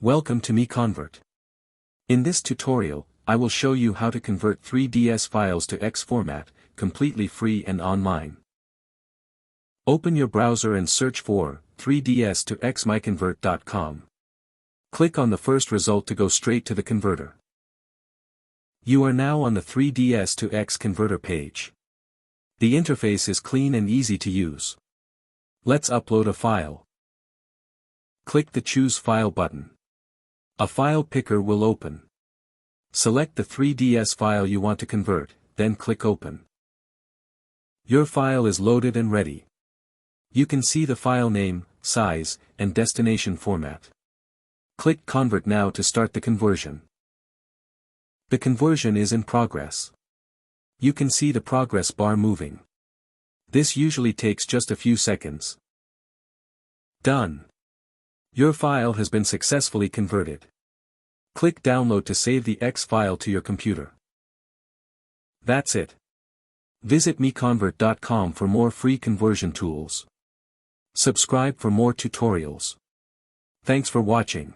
Welcome to MiConvert. In this tutorial, I will show you how to convert 3ds files to X format, completely free and online. Open your browser and search for 3ds to X MiConvert.com. Click on the first result to go straight to the converter. You are now on the 3ds to X converter page. The interface is clean and easy to use. Let's upload a file. Click the Choose File button. A file picker will open. Select the 3ds file you want to convert, then click Open. Your file is loaded and ready. You can see the file name, size, and destination format. Click Convert now to start the conversion. The conversion is in progress. You can see the progress bar moving. This usually takes just a few seconds. Done. Your file has been successfully converted. Click Download to save the X file to your computer. That's it. Visit MiConvert.com for more free conversion tools. Subscribe for more tutorials. Thanks for watching.